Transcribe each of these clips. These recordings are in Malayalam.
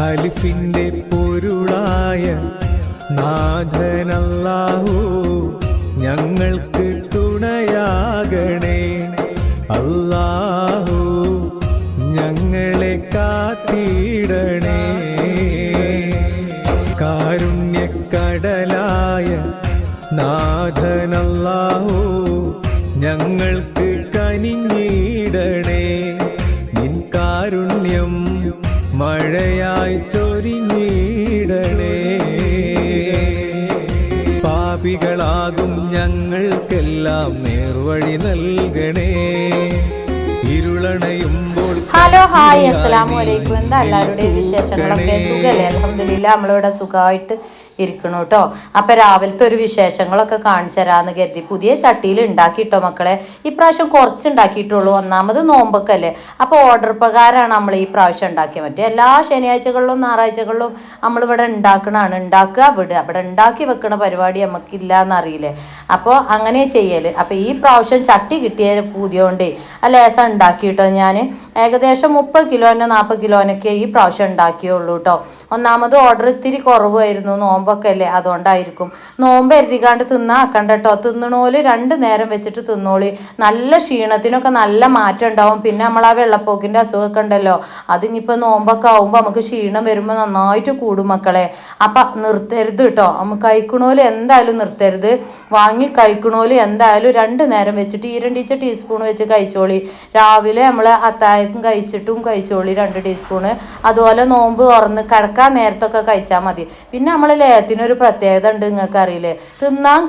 അലിഫിന്റെ പൊരുളായ നാഥനല്ലാഹു ഞങ്ങൾക്ക് തുണയാകണേ. അല്ലാഹു ഞങ്ങളെ കാത്തിടണേ. കാരുണ്യക്കടലായ നാഥനല്ലാഹു ഞങ്ങൾക്ക് കനിഞ്ഞിടണേ. നിൻ കാരുണ്യം മഴയായി ചൊരിഞ്ഞിടണേ. പാപികളാകും ഞങ്ങൾക്കെല്ലാം നേർവഴി നൽകണേ. ഇരുളണയുമ്പോൾ ഹലോ ഹായ് അസ്സലാമു അലൈക്കും. എന്താ എല്ലാവരുടെയും വിശേഷങ്ങളൊക്കെ? സുഖല്ലേ? അൽഹംദുലില്ലാ നമ്മളിവിടെ സുഖമായിട്ട് ഇരിക്കണം കേട്ടോ. അപ്പം രാവിലത്തെ ഒരു വിശേഷങ്ങളൊക്കെ കാണിച്ചു തരാമെന്ന് കരുതി പുതിയ ചട്ടിയിൽ ഉണ്ടാക്കിയിട്ടോ മക്കളെ. ഇപ്രാവശ്യം കുറച്ച് ഉണ്ടാക്കിയിട്ടുള്ളൂ. ഒന്നാമത് നോമ്പൊക്കെ അല്ലേ, അപ്പോൾ ഓർഡർ പ്രകാരമാണ് നമ്മൾ ഈ പ്രാവശ്യം ഉണ്ടാക്കിയത്. മറ്റേ എല്ലാ ശനിയാഴ്ചകളിലും ഞായറാഴ്ചകളിലും നമ്മളിവിടെ ഉണ്ടാക്കുക വിടുക. അവിടെ ഉണ്ടാക്കി വെക്കണ പരിപാടി നമുക്കില്ല എന്നറിയില്ലേ, അപ്പോൾ അങ്ങനെ ചെയ്യല്. അപ്പോൾ ഈ പ്രാവശ്യം ചട്ടി കിട്ടിയ പുതിയോണ്ടേ ആ ലേസം ഉണ്ടാക്കിയിട്ടോ. ഞാൻ ഏകദേശം 30 കിലോനോ 40 കിലോനൊക്കെ ഈ പ്രാവശ്യം ഉണ്ടാക്കിയുള്ളൂ കേട്ടോ. ഒന്നാമത് ഓർഡർ ഇത്തിരി കുറവായിരുന്നു, നോമ്പൊക്കെ അല്ലേ, അതുകൊണ്ടായിരിക്കും. നോമ്പ് എഴുതിക്കാണ്ട് തിന്നാക്കണ്ട കേട്ടോ. തിന്നണോല് 2 നേരം വെച്ചിട്ട് തിന്നോളി. നല്ല ക്ഷീണത്തിനൊക്കെ നല്ല മാറ്റം ഉണ്ടാവും. പിന്നെ നമ്മൾ ആ വെള്ളപ്പോക്കിൻ്റെ അസുഖമൊക്കെ ഉണ്ടല്ലോ, അതിനിപ്പോൾ നോമ്പൊക്കെ ആവുമ്പോൾ നമുക്ക് ക്ഷീണം വരുമ്പോൾ നന്നായിട്ട് കൂടും മക്കളെ. അപ്പം നിർത്തരുത് കേട്ടോ. കഴിക്കണോല് എന്തായാലും നിർത്തരുത്. വാങ്ങി കഴിക്കണോല് എന്തായാലും 2 നേരം വെച്ചിട്ട് 2 ടീസ്പൂൺ വെച്ച് കഴിച്ചോളി. രാവിലെ നമ്മൾ അത്താഴം കഴിച്ചിട്ടും കഴിച്ചോളി 2 ടീസ്പൂണ്. അതുപോലെ നോമ്പ് തുറന്ന് കിടക്കാൻ നേരത്തൊക്കെ കഴിച്ചാൽ മതി. പിന്നെ നമ്മളെ ലേഹത്തിനൊരു പ്രത്യേകത ഉണ്ട്, നിങ്ങൾക്ക് അറിയില്ലേ? തിന്നാൻ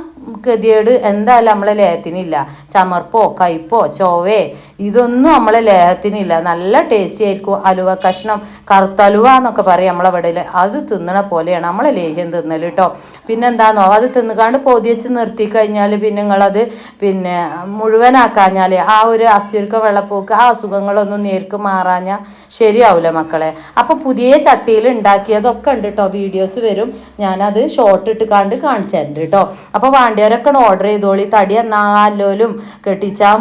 ഗതികേട് എന്തായാലും നമ്മളെ ലേഹത്തിനില്ല. ചമർപ്പോ കയ്പോ ചോവേ ഇതൊന്നും നമ്മളെ ലേഹത്തിനില്ല. നല്ല ടേസ്റ്റി ആയിരിക്കും. അലുവ കഷ്ണം, കറുത്തലുവ എന്നൊക്കെ പറയും നമ്മളവിടെ. അത് തിന്നണ പോലെയാണ് നമ്മളെ ലേഹ്യം തിന്നൽ കേട്ടോ. പിന്നെന്താണെന്നോ, അത് തിന്നുകാണ്ട് പൊതി വെച്ച് നിർത്തി കഴിഞ്ഞാൽ പിന്നെ നിങ്ങളത് മുഴുവനാക്കാഞ്ഞാൽ ആ ഒരു അസ്ഥിയൊരുക്കം വെള്ളപ്പോക്ക് ആ അസുഖങ്ങളൊന്നും നേർക്ക് മാറാഞ്ഞാൽ ശരിയാവില്ല മക്കളെ. അപ്പോൾ പുതിയ ചട്ടിയിൽ ഉണ്ടാക്കിയതൊക്കെ ഉണ്ട് കേട്ടോ. വീഡിയോസ് വരും, ഞാനത് ഷോർട്ട് ഇട്ട് കാണിച്ചു തരുന്നുണ്ട് കേട്ടോ. അപ്പോൾ വേണ്ടിയവരൊക്കെ ഓർഡർ ചെയ്തോളി. തടി എന്നാലോലും കെട്ടിച്ചാൽ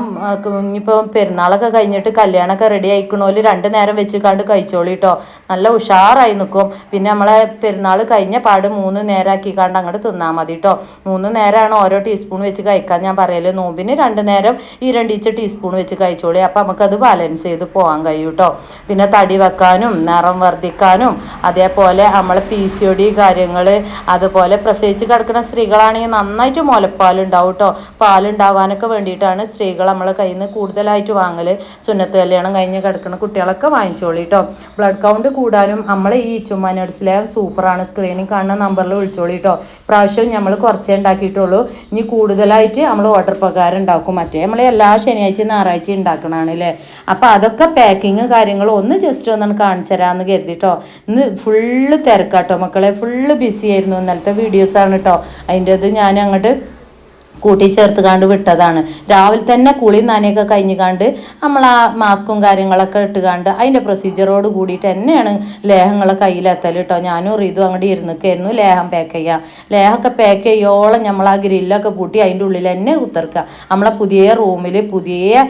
ഇനിയിപ്പോൾ പെരുന്നാളൊക്കെ കഴിഞ്ഞിട്ട് കല്യാണമൊക്കെ റെഡി ആയിക്കണോല് 2 നേരം വെച്ച് കണ്ട് കഴിച്ചോളി കേട്ടോ. നല്ല ഉഷാറായി നിൽക്കും. പിന്നെ നമ്മളെ പെരുന്നാൾ കഴിഞ്ഞ പാട് 3 നേരമാക്കി കണ്ട് അങ്ങോട്ട് തിന്നാൽ മതി കേട്ടോ. 3 നേരമാണ് ഓരോ ടീസ്പൂൺ വെച്ച് കഴിക്കാൻ ഞാൻ പറയല്. നോമ്പിന് 2 നേരം ഈ 2 ടീസ്പൂൺ വെച്ച് കഴിച്ചോളി. അപ്പം നമുക്കത് ബാലൻസ് ചെയ്ത് പോകാൻ കഴിയും കേട്ടോ. പിന്നെ തടി വെക്കാനും നിറം വർദ്ധിക്കാനും അതേപോലെ നമ്മളെ PCOD കാര്യങ്ങൾ, അതുപോലെ പ്രസവിച്ച് കിടക്കുന്ന സ്ത്രീകളാണെങ്കിൽ നന്നായിട്ട് മുലപ്പാലുണ്ടാവും കേട്ടോ. പാലുണ്ടാവാനൊക്കെ വേണ്ടിയിട്ടാണ് സ്ത്രീകൾ നമ്മളെ കയ്യിൽ നിന്ന് കൂടുതലായിട്ട് വാങ്ങൽ. സുന്നത്ത് കല്യാണം കഴിഞ്ഞ് കിടക്കുന്ന കുട്ടികളൊക്കെ വാങ്ങിച്ചോളി കേട്ടോ. ബ്ലഡ് കൗണ്ട് കൂടാനും നമ്മൾ ഈ ചുമ്മാ നട്സിലെ സൂപ്പറാണ്. സ്ക്രീനിൽ കാണുന്ന നമ്പറിൽ വിളിച്ചോളി കേട്ടോ. പ്രാവശ്യം നമ്മൾ കുറച്ചേ ഉണ്ടാക്കിയിട്ടുള്ളൂ. ഇനി കൂടുതലായിട്ട് നമ്മൾ ഓർഡർ പ്രകാരം ഉണ്ടാക്കും. മറ്റേ നമ്മൾ എല്ലാ ശനിയാഴ്ചയും ഞായറാഴ്ചയും ഉണ്ടാക്കണതാണ് അല്ലേ. അപ്പോൾ അതൊക്കെ പാക്കിങ് കാര്യങ്ങളും ഒന്ന് ജസ്റ്റ് ഒന്നാണ് കാണിച്ചു തരാമെന്ന് കരുതിട്ടോ. ഇന്ന് ഫുള്ള് തിരക്കാട്ടോ മക്കളെ, ഫുള്ള് ബിസി ആയിരുന്നു. ഇന്നലത്തെ വീഡിയോസാണ് കേട്ടോ. അതിൻ്റെത് ഞാൻ അങ്ങോട്ട് കൂട്ടിച്ചേർത്ത് കാണ്ട് വിട്ടതാണ്. രാവിലെ തന്നെ കുളി നനയൊക്കെ കഴിഞ്ഞ് നമ്മൾ ആ മാസ്കും കാര്യങ്ങളൊക്കെ ഇട്ടുകാണ്ട് അതിൻ്റെ പ്രൊസീജിയറോട് കൂടിയിട്ട് തന്നെയാണ് ലേഹങ്ങളെ കയ്യിലെത്തൽ കേട്ടോ. ഞാനും റീതും അങ്ങോട്ട് ഇരുന്നിക്കായിരുന്നു ലേഹം പാക്ക് ചെയ്യാം. ലേഹമൊക്കെ പാക്ക് ചെയ്യോളം നമ്മൾ ആ ഗ്രില്ലൊക്കെ പൂട്ടി അതിൻ്റെ ഉള്ളിൽ തന്നെ കുത്തിർക്കുക. നമ്മളെ പുതിയ റൂമിൽ പുതിയ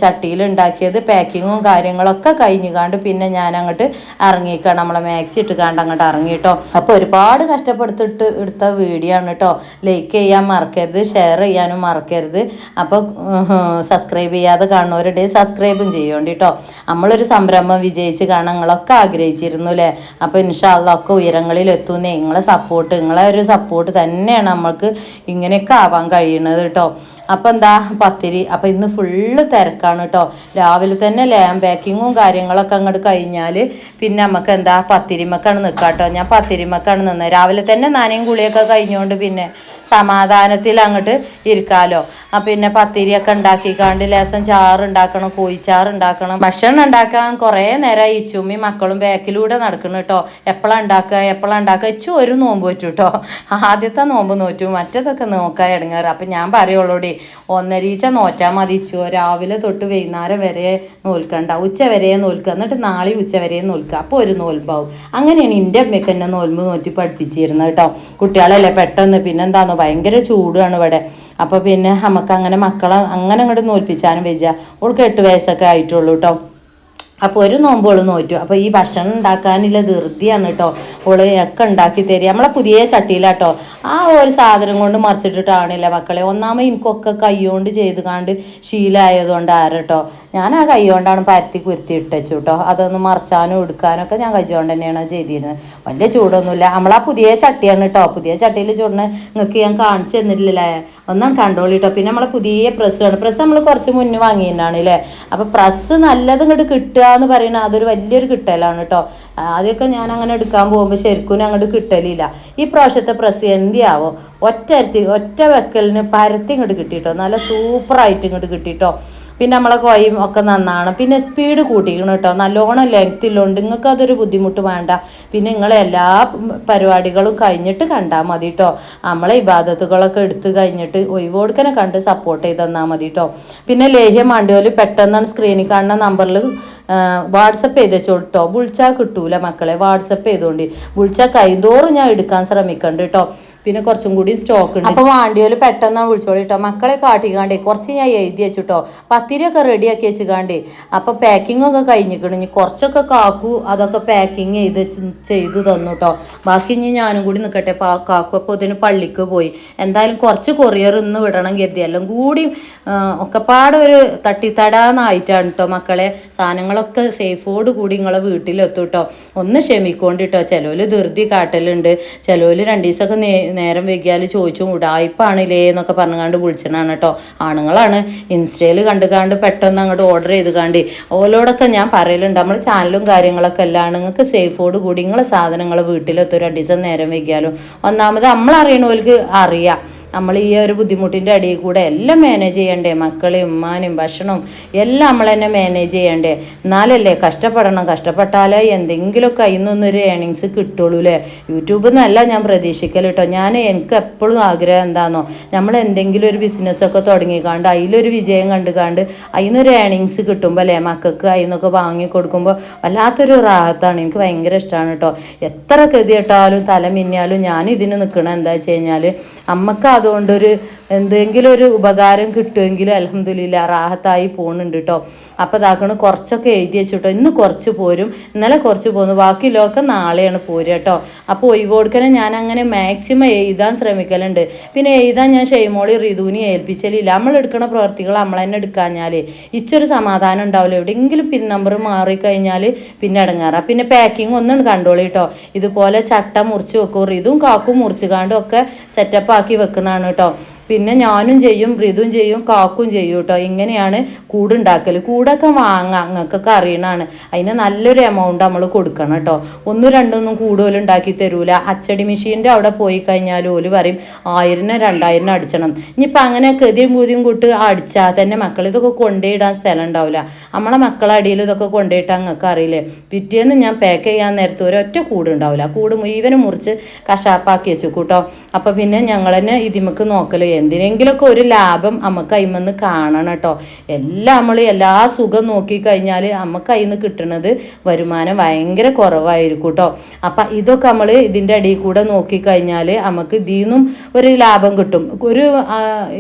ചട്ടിയിൽ ഉണ്ടാക്കിയത് പാക്കിങ്ങും കാര്യങ്ങളൊക്കെ കഴിഞ്ഞ് പിന്നെ ഞാൻ അങ്ങോട്ട് ഇറങ്ങിക്കാം. നമ്മളെ മാക്സി ഇട്ടുകാണ്ട് അങ്ങോട്ട് ഇറങ്ങി കേട്ടോ. അപ്പോൾ ഒരുപാട് കഷ്ടപ്പെടുത്തിട്ട് എടുത്ത വീഡിയോ ആണ് കേട്ടോ. ലൈക്ക് ചെയ്യാൻ മറക്കരുത്, ഷെയർ ചെയ്യാനും മറക്കരുത്. അപ്പോൾ സബ്സ്ക്രൈബ് ചെയ്യാതെ കാണുന്നവരുടെ സബ്സ്ക്രൈബും ചെയ്യേണ്ടി കേട്ടോ. നമ്മളൊരു സംരംഭം വിജയിച്ച് കാണാൻ നിങ്ങളൊക്കെ ആഗ്രഹിച്ചിരുന്നു അല്ലേ. അപ്പോൾ ഇൻഷാ അല്ലാഹ് ഒക്കെ ഉയരങ്ങളിൽ എത്തുന്നേ. നിങ്ങളെ ഒരു സപ്പോർട്ട് തന്നെയാണ് നമ്മൾക്ക് ഇങ്ങനെയൊക്കെ ആവാൻ കഴിയുന്നത് കേട്ടോ. അപ്പം എന്താ പത്തിരി. അപ്പം ഇന്ന് ഫുള്ള് തിരക്കാണ് കേട്ടോ. രാവിലെ തന്നെ ലേം പാക്കിങ്ങും കാര്യങ്ങളൊക്കെ അങ്ങോട്ട് കഴിഞ്ഞാൽ പിന്നെ നമുക്ക് എന്താ പത്തിരിമക്കാണ് നിൽക്കുക കേട്ടോ. ഞാൻ പത്തിരിമക്കാണ് നിന്നത്. രാവിലെ തന്നെ നാനയും കുളിയൊക്കെ കഴിഞ്ഞുകൊണ്ട് പിന്നെ സമാധാനത്തിൽ അങ്ങോട്ട് ഇരിക്കാമല്ലോ. പിന്നെ പത്തിരിയൊക്കെ ഉണ്ടാക്കിക്കാണ്ട് ലേസം ചാറുണ്ടാക്കണം, കോഴിച്ചാറുണ്ടാക്കണം. ഭക്ഷണം ഉണ്ടാക്കാൻ കുറേ നേരം ഈ ചുമ്മി മക്കളും ബാക്കിലൂടെ നടക്കണം കേട്ടോ. എപ്പോഴാണ് ഉണ്ടാക്കുക ഇച്ചു ഒരു നോമ്പ് പറ്റും കേട്ടോ. ആദ്യത്തെ നോമ്പ് നോറ്റു, മറ്റേതൊക്കെ നോക്കാൻ ഇടങ്ങാറ്. അപ്പം ഞാൻ പറയുള്ളൂടി 1.5 നോറ്റാൽ മതി ഇച്ചു. രാവിലെ തൊട്ട് വൈകുന്നേരം വരെ നോൽക്കണ്ട, ഉച്ച വരെ നോൽക്കുക, എന്നിട്ട് നാളെ ഉച്ച വരെ നോൽക്കുക. അപ്പോൾ ഒരു നോൽമ്പാവും. അങ്ങനെയാണ് എൻ്റെ അമ്മയൊക്കെ എന്നെ നോൽമ്പ് നോറ്റി പഠിപ്പിച്ചിരുന്നത് കേട്ടോ. കുട്ടികളല്ലേ പെട്ടെന്ന് പിന്നെന്താണെന്നോ ഭയങ്കര ചൂടാണ് ഇവിടെ. അപ്പോൾ പിന്നെ നമുക്ക് അങ്ങനെ മക്കളെ അങ്ങനെ അങ്ങോട്ട് നോൽപ്പിച്ചാനും വെച്ചാൽ ഓൾക്ക് 8 വയസ്സൊക്കെ ആയിട്ടുള്ളൂ കേട്ടോ. അപ്പോൾ ഒരു നോമ്പ് ഓള് നോറ്റു. അപ്പോൾ ഈ ഭക്ഷണം ഉണ്ടാക്കാനുള്ള ധൃതിയാണ് കേട്ടോ. ഓള് ഒക്കെ ഉണ്ടാക്കി തരിക നമ്മളെ പുതിയ ചട്ടിയിലാട്ടോ. ആ ഒരു സാധനം കൊണ്ട് മറിച്ചിട്ടിട്ടാണില്ല മക്കളെ. ഒന്നാമത് എനിക്കൊക്കെ കൈകൊണ്ട് ചെയ്ത് കാണ്ട് ശീലമായതുകൊണ്ട് ആരട്ടോ ഞാൻ ആ കൈ കൊണ്ടാണ് പരത്തി കുരുത്തി ഇട്ടച്ചു കേട്ടോ. അതൊന്ന് മറിച്ചാനും എടുക്കാനൊക്കെ ഞാൻ കൈകൊണ്ട് തന്നെയാണ് ചെയ്തിരുന്നത്. വലിയ ചൂടൊന്നുമില്ല. നമ്മളാ പുതിയ ചട്ടിയാണ് കേട്ടോ. പുതിയ ചട്ടിയിൽ ചൂടിന് നിങ്ങൾക്ക് ഞാൻ കാണിച്ചു തന്നിട്ടില്ലേ, ഒന്നാണ് കണ്ടോളി കേട്ടോ. പിന്നെ നമ്മളെ പുതിയ പ്രസ്സാണ്. പ്രസ് നമ്മൾ കുറച്ച് മുന്നേ വാങ്ങിയതാണ് അല്ലേ. അപ്പോൾ പ്രസ് നല്ലത് ഇങ്ങോട്ട് കിട്ടുക എന്ന് പറയുന്നത് അതൊരു വലിയൊരു കിട്ടലാണ് കേട്ടോ. ആദ്യമൊക്കെ ഞാൻ അങ്ങനെ എടുക്കാൻ പോകുമ്പോൾ ശരിക്കും അങ്ങോട്ട് കിട്ടലില്ല. ഈ പ്രാവശ്യത്തെ പ്രസ് എന്തിയാവോ ഒറ്റ വെക്കലിന് പരത്തി ഇങ്ങോട്ട് കിട്ടിയിട്ടോ. നല്ല സൂപ്പറായിട്ട് ഇങ്ങോട്ട് കിട്ടിയിട്ടോ. പിന്നെ നമ്മളെ കോയും ഒക്കെ നന്നാണ്. പിന്നെ സ്പീഡ് കൂട്ടിക്കണം കേട്ടോ. നല്ലോണം ലെങ്ത്തില്ലോണ്ട് നിങ്ങൾക്ക് അതൊരു ബുദ്ധിമുട്ട് വേണ്ട. പിന്നെ നിങ്ങൾ എല്ലാ പരിപാടികളും കഴിഞ്ഞിട്ട് കണ്ടാൽ മതി കേട്ടോ. നമ്മളെ ഇബാദത്തുകളൊക്കെ എടുത്ത് കഴിഞ്ഞിട്ട് ഒഴിവോടുക്കനെ കണ്ട് സപ്പോർട്ട് ചെയ്ത് തന്നാൽ മതി കേട്ടോ. പിന്നെ ലേഹ്യം വേണ്ടിയോല് പെട്ടെന്നാണ് സ്ക്രീനിൽ കാണുന്ന നമ്പറിൽ വാട്സപ്പ് ചെയ്ത് വെച്ചോളൂ കേട്ടോ. വിളിച്ചാൽ കിട്ടൂല മക്കളെ. വാട്സപ്പ് ചെയ്തോണ്ടി. വിളിച്ചാൽ കൈന്തോറും ഞാൻ എടുക്കാൻ ശ്രമിക്കണ്ട് കേട്ടോ. പിന്നെ കുറച്ചും കൂടി സ്റ്റോക്ക് ഉണ്ട്. അപ്പോൾ വാണ്ടിയോല് പെട്ടെന്ന് വിളിച്ചോളി കേട്ടോ. മക്കളെ കാട്ടിക്കാണ്ടേ കുറച്ച് ഞാൻ എഴുതി വെച്ചിട്ടോ. പത്തിരിയൊക്കെ റെഡിയാക്കി വെച്ചുകാണ്ടേ. അപ്പോൾ പാക്കിംഗ് ഒക്കെ കഴിഞ്ഞിക്കണം. ഇനി കുറച്ചൊക്കെ കാക്കു അതൊക്കെ പാക്കിങ് ചെയ്തു തന്നു കേട്ടോ. ബാക്കി ഇനി ഞാനും കൂടി നിൽക്കട്ടെ. കാക്കു അപ്പോൾ ഇതിന് പള്ളിക്ക് പോയി. എന്തായാലും കുറച്ച് കൊറിയർ ഇന്ന് വിടണം കരുതി. എല്ലാം കൂടി ഒക്കെപ്പാടെ ഒരു തട്ടിത്തടാന്നായിട്ടാണ് കേട്ടോ മക്കളെ. സാധനങ്ങളൊക്കെ സേഫോട് കൂടി നിങ്ങളെ വീട്ടിലെത്തും കേട്ടോ. ഒന്ന് ക്ഷമിക്കോണ്ടി കേട്ടോ. ചിലവർ ധൃതി കാട്ടലുണ്ട്. ചിലവർ 2 ദിവസമൊക്കെ നേരം വൈകിയാൽ ചോദിച്ചു ഉടായിപ്പാണില്ലേ എന്നൊക്കെ പറഞ്ഞുകൊണ്ട് വിളിച്ചതാണ് കേട്ടോ. ആണുങ്ങളാണ് ഇൻസ്റ്റയിൽ കണ്ടുകാണ്ട് പെട്ടെന്ന് അങ്ങോട്ട് ഓർഡർ ചെയ്ത് കാണ്ട് ഓലോടൊക്കെ ഞാൻ പറയലുണ്ട്. നമ്മൾ ചാനലും കാര്യങ്ങളൊക്കെ എല്ലാം നിങ്ങൾക്ക് സേഫോട് കൂടി നിങ്ങളെ സാധനങ്ങൾ വീട്ടിലെത്തും. 2 ദിവസം നേരം വൈകിയാലും. ഒന്നാമത് നമ്മളറിയണവർക്ക് അറിയാം. നമ്മൾ ഈ ഒരു ബുദ്ധിമുട്ടിൻ്റെ അടിയിൽ കൂടെ എല്ലാം മാനേജ് ചെയ്യണ്ടേ. മക്കളെയും ഉമ്മാനും ഭക്ഷണവും എല്ലാം നമ്മൾ തന്നെ മാനേജ് ചെയ്യണ്ടേ. എന്നാലല്ലേ കഷ്ടപ്പെടണം. കഷ്ടപ്പെട്ടാലേ എന്തെങ്കിലുമൊക്കെ അതിൽ നിന്നൊരു ഏണിങ്സ് കിട്ടുള്ളൂ അല്ലേ. യൂട്യൂബിൽ നിന്നല്ല ഞാൻ പ്രതീക്ഷിക്കൽ കേട്ടോ. എനിക്ക് എപ്പോഴും ആഗ്രഹം എന്താണെന്നോ, നമ്മൾ എന്തെങ്കിലും ഒരു ബിസിനസ്സൊക്കെ തുടങ്ങിക്കാണ്ട് അതിലൊരു വിജയം കണ്ടുകാണ്ട് അതിൽ നിന്നൊരു ഏണിങ്സ് കിട്ടുമ്പോൾ അല്ലേ മക്കൾക്ക് അതിൽ നിന്നൊക്കെ വാങ്ങി കൊടുക്കുമ്പോൾ വല്ലാത്തൊരു റാഹത്താണ്. എനിക്ക് ഭയങ്കര ഇഷ്ടമാണ് കേട്ടോ. എത്ര ഗതിയിട്ടാലും തല മിന്നിയാലും ഞാൻ ഇതിന് നിൽക്കണം. എന്താ വെച്ച് കഴിഞ്ഞാൽ അമ്മക്ക് അതുകൊണ്ടൊരു എന്തെങ്കിലും ഒരു ഉപകാരം കിട്ടുമെങ്കിലും അൽഹംദുലില്ലാ റാഹത്തായി പോകുന്നുണ്ട് കേട്ടോ. അപ്പോൾ ഇതാക്കണം കുറച്ചൊക്കെ എഴുതി വെച്ചിട്ടോ. ഇന്ന് കുറച്ച് പോരും, ഇന്നലെ കുറച്ച് പോന്നു, ബാക്കിയുള്ളതൊക്കെ നാളെയാണ് പോരുക കേട്ടോ. അപ്പോൾ ഒഴിവോടുക്കനെ ഞാൻ അങ്ങനെ മാക്സിമം എഴുതാൻ ശ്രമിക്കലുണ്ട്. പിന്നെ എഴുതാൻ ഞാൻ ഷെയ്മോളി റിതുവിനെ ഏൽപ്പിച്ചലില്ല. നമ്മൾ എടുക്കുന്ന പ്രവർത്തികൾ നമ്മൾ തന്നെ എടുക്കാഞ്ഞാൽ ഇച്ചൊരു സമാധാനം ഉണ്ടാവില്ല. എവിടെയെങ്കിലും പിൻ നമ്പർ മാറിക്കഴിഞ്ഞാൽ പിന്നെ ഇടങ്ങാറാം. പിന്നെ പാക്കിങ് ഒന്നും കണ്ടോളി കേട്ടോ. ഇതുപോലെ ചട്ട മുറിച്ച് വെക്കും. റിതും കാക്കും മുറിച്ച് കാണ്ടും ഒക്കെ സെറ്റപ്പ് ആക്കി വെക്കണതാണ് കേട്ടോ. പിന്നെ ഞാനും ചെയ്യും, റിതും ചെയ്യും, കാക്കും ചെയ്യും കേട്ടോ. ഇങ്ങനെയാണ് കൂടുണ്ടാക്കൽ. കൂടൊക്കെ വാങ്ങാം, നിങ്ങൾക്കൊക്കെ അറിയണതാണ്. അതിന് നല്ലൊരു എമൗണ്ട് നമ്മൾ കൊടുക്കണം കേട്ടോ. 1-2 കൂടുതൽ ഉണ്ടാക്കി തരൂല. അച്ചടി മെഷീൻ്റെ അവിടെ പോയി കഴിഞ്ഞാൽ ഓല് പറയും 1000-2000 അടിച്ചണം. ഇനിയിപ്പോൾ അങ്ങനെ കെതിയും പൂതിയും കൂട്ട് അടിച്ചാൽ തന്നെ മക്കൾ ഇതൊക്കെ കൊണ്ടുപോയിടാൻ സ്ഥലം ഉണ്ടാവില്ല. നമ്മളെ മക്കളെ അടിയിൽ ഇതൊക്കെ കൊണ്ടുപോയിട്ടാൽ നിങ്ങൾക്ക് അറിയില്ലേ. പിറ്റേന്ന് ഞാൻ പാക്ക് ചെയ്യാൻ നേരത്തെ ഒരൊറ്റ കൂടുണ്ടാവില്ല. കൂട് മുഴുവനും മുറിച്ച് കശാപ്പാക്കി വെച്ചു കൂട്ടോ. അപ്പോൾ പിന്നെ ഞങ്ങൾ തന്നെ ഇതിമക്ക് നോക്കൽ. എന്തിനെങ്കിലുമൊക്കെ ഒരു ലാഭം നമുക്ക് അതിൽ കാണണം കേട്ടോ. നമ്മൾ എല്ലാ സുഖം നോക്കിക്കഴിഞ്ഞാൽ നമുക്ക് അതിൽ നിന്ന് കിട്ടുന്നത് വരുമാനം ഭയങ്കര കുറവായിരിക്കും കേട്ടോ. അപ്പം ഇതൊക്കെ നമ്മൾ ഇതിൻ്റെ അടിയിൽ കൂടെ നോക്കിക്കഴിഞ്ഞാൽ നമുക്ക് ഇതിൽ നിന്നും ഒരു ലാഭം കിട്ടും.